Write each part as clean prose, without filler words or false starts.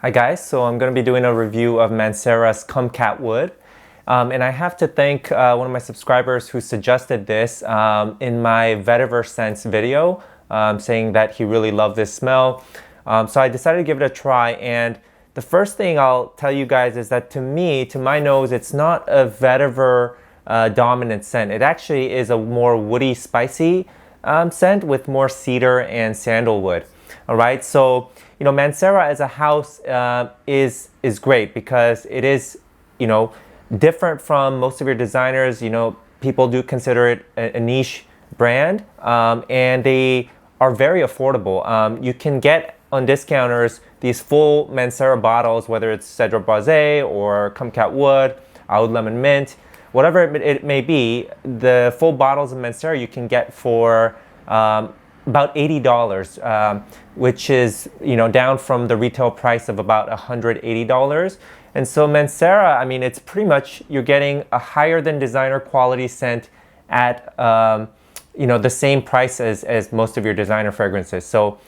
Hi guys, so I'm going to be doing a review of Mancera's Kumkat Wood. And I have to thank one of my subscribers who suggested this in my vetiver scents video, saying that he really loved this smell. So I decided to give it a try, and the first thing I'll tell you guys is that to me, to my nose, it's not a vetiver dominant scent. It actually is a more woody, spicy scent with more cedar and sandalwood. All right, so Mancera as a house is great because it is different from most of your designers. People do consider it a niche brand, and they are very affordable. You can get on discounters these full Mancera bottles, whether it's Cedrat Boise or Kumkat Wood, Oud Lemon Mint, whatever it may be. The full bottles of Mancera you can get for about $80, which is down from the retail price of about $180. And so Mancera, I mean, it's pretty much you're getting a higher than designer quality scent at the same price as most of your designer fragrances. So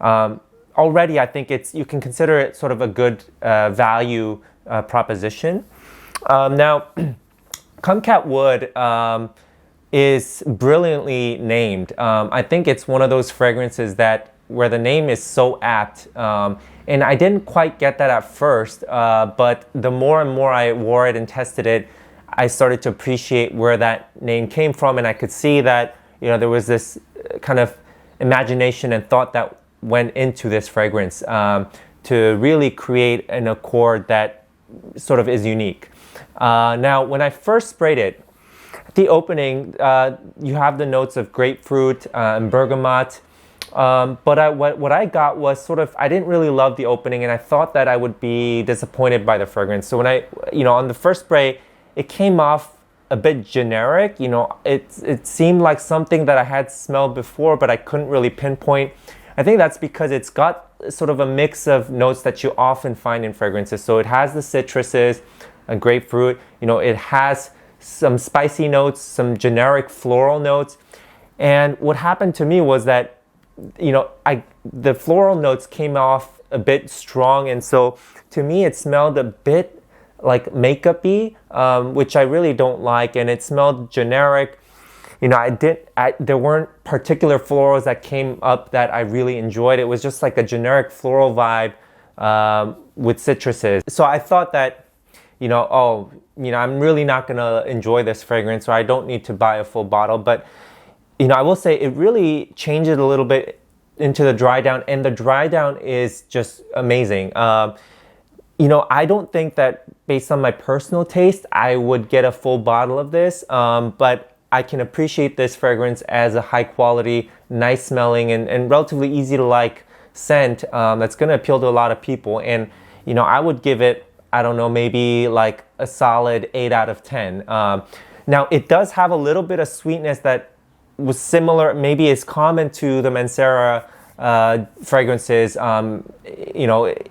already I think you can consider it sort of a good value proposition. Now, Kumkat Wood is brilliantly named. I think it's one of those fragrances where the name is so apt. And I didn't quite get that at first, but the more and more I wore it and tested it, I started to appreciate where that name came from, and I could see that there was this kind of imagination and thought that went into this fragrance to really create an accord that sort of is unique. Now, when I first sprayed it, the opening, you have the notes of grapefruit and bergamot, but what I got was sort of, I didn't really love the opening, and I thought that I would be disappointed by the fragrance. So when on the first spray, it came off a bit generic. It seemed like something that I had smelled before, but I couldn't really pinpoint. I think that's because it's got sort of a mix of notes that you often find in fragrances. So it has the citruses and grapefruit, it has some spicy notes, some generic floral notes. And what happened to me was that, the floral notes came off a bit strong. And so to me, it smelled a bit like makeup-y, which I really don't like. And it smelled generic. There weren't particular florals that came up that I really enjoyed. It was just like a generic floral vibe with citruses. So I thought that, I'm really not going to enjoy this fragrance, so I don't need to buy a full bottle. But, I will say it really changed it a little bit into the dry down, and the dry down is just amazing. I don't think that based on my personal taste, I would get a full bottle of this, but I can appreciate this fragrance as a high quality, nice smelling, and relatively easy to like scent that's going to appeal to a lot of people. And, I would give it, I don't know, maybe like a solid 8 out of 10. Now, it does have a little bit of sweetness that was similar, maybe is common to the Mancera fragrances.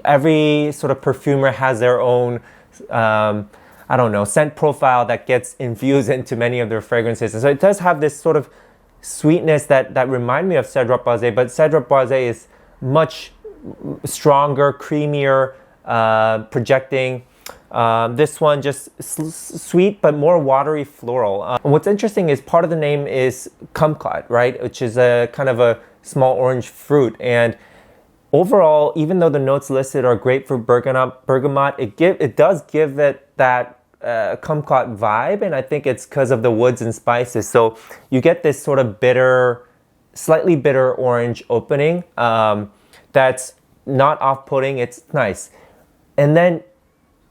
Every sort of perfumer has their own, scent profile that gets infused into many of their fragrances. And so it does have this sort of sweetness that remind me of Cedrat Boise, but Cedrat Boise is much stronger, creamier, projecting. This one just sweet but more watery floral. And what's interesting is part of the name is kumquat, right, which is a kind of a small orange fruit. And overall, even though the notes listed are grapefruit, bergamot, it does give it that kumquat vibe, and I think it's because of the woods and spices. So you get this sort of bitter, slightly bitter orange opening that's not off-putting. It's nice. And then,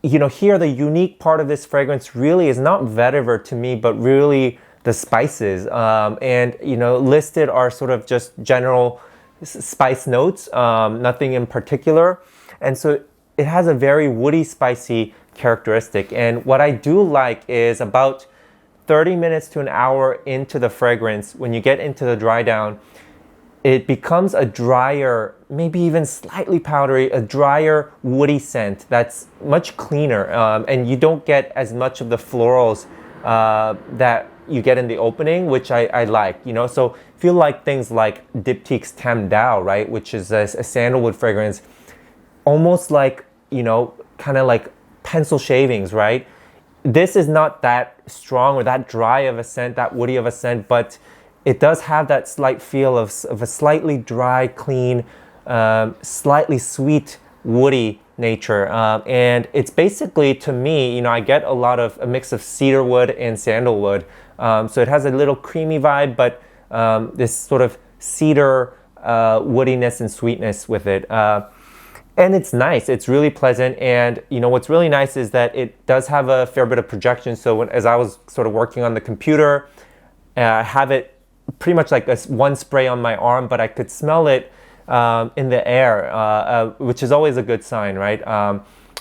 here the unique part of this fragrance really is not vetiver to me, but really the spices. And, listed are sort of just general spice notes, nothing in particular. And so it has a very woody, spicy characteristic. And what I do like is about 30 minutes to an hour into the fragrance, when you get into the dry down, it becomes a drier, maybe even slightly powdery, a drier, woody scent that's much cleaner. And you don't get as much of the florals that you get in the opening, which I like, So feel like things like Diptyque's Tam Dao, right, which is a sandalwood fragrance, almost like kind of like pencil shavings, right? This is not that strong or that dry of a scent, that woody of a scent, but it does have that slight feel of a slightly dry, clean, slightly sweet, woody nature. And it's basically, to me, I get a mix of cedarwood and sandalwood. So it has a little creamy vibe, but this sort of cedar woodiness and sweetness with it. And it's nice. It's really pleasant. And what's really nice is that it does have a fair bit of projection. So as I was sort of working on the computer, I have it pretty much like one spray on my arm, but I could smell it in the air, which is always a good sign, right?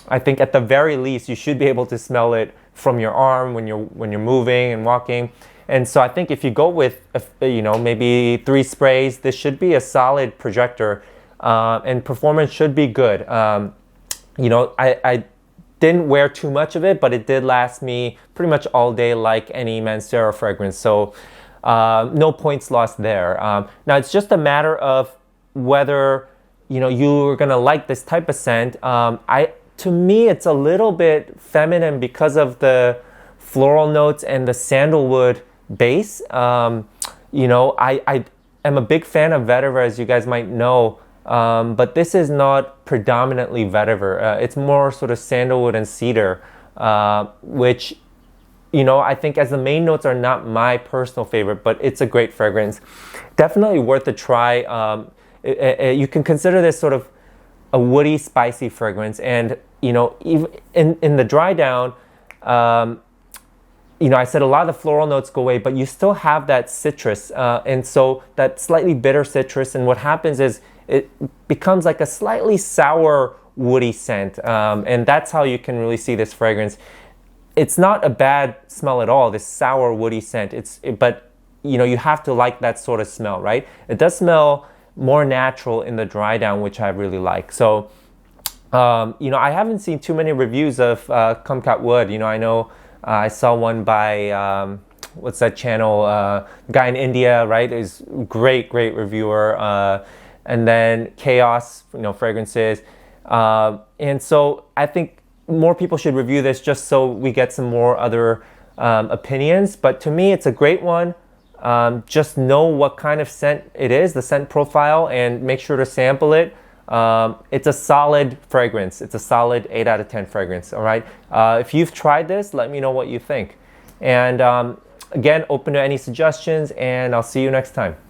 I think at the very least you should be able to smell it from your arm when you're moving and walking. And so I think if you go with maybe 3 sprays, this should be a solid projector, and performance should be good. I didn't wear too much of it, but it did last me pretty much all day, like any Mancera fragrance. So no points lost there. Now it's just a matter of whether you're gonna like this type of scent. To me, it's a little bit feminine because of the floral notes and the sandalwood base. I am a big fan of vetiver, as you guys might know, but this is not predominantly vetiver. It's more sort of sandalwood and cedar, which I think as the main notes are not my personal favorite, but it's a great fragrance. Definitely worth a try. You can consider this sort of a woody, spicy fragrance. And, even in the dry down, I said a lot of the floral notes go away, but you still have that citrus. And so that slightly bitter citrus. And what happens is it becomes like a slightly sour, woody scent. And that's how you can really see this fragrance. It's not a bad smell at all, this sour, woody scent. But you have to like that sort of smell, right? It does smell more natural in the dry down, which I really like. So, I haven't seen too many reviews of Kumkat Wood. I know I saw one by, what's that channel? Guy in India, right? Is great reviewer. And then Chaos, fragrances. And so I think more people should review this just so we get some more other opinions. But to me, it's a great one. Just know what kind of scent it is, the scent profile, and make sure to sample it. It's a solid fragrance. It's a solid 8 out of 10 fragrance, all right? If you've tried this, let me know what you think. And again, open to any suggestions, and I'll see you next time.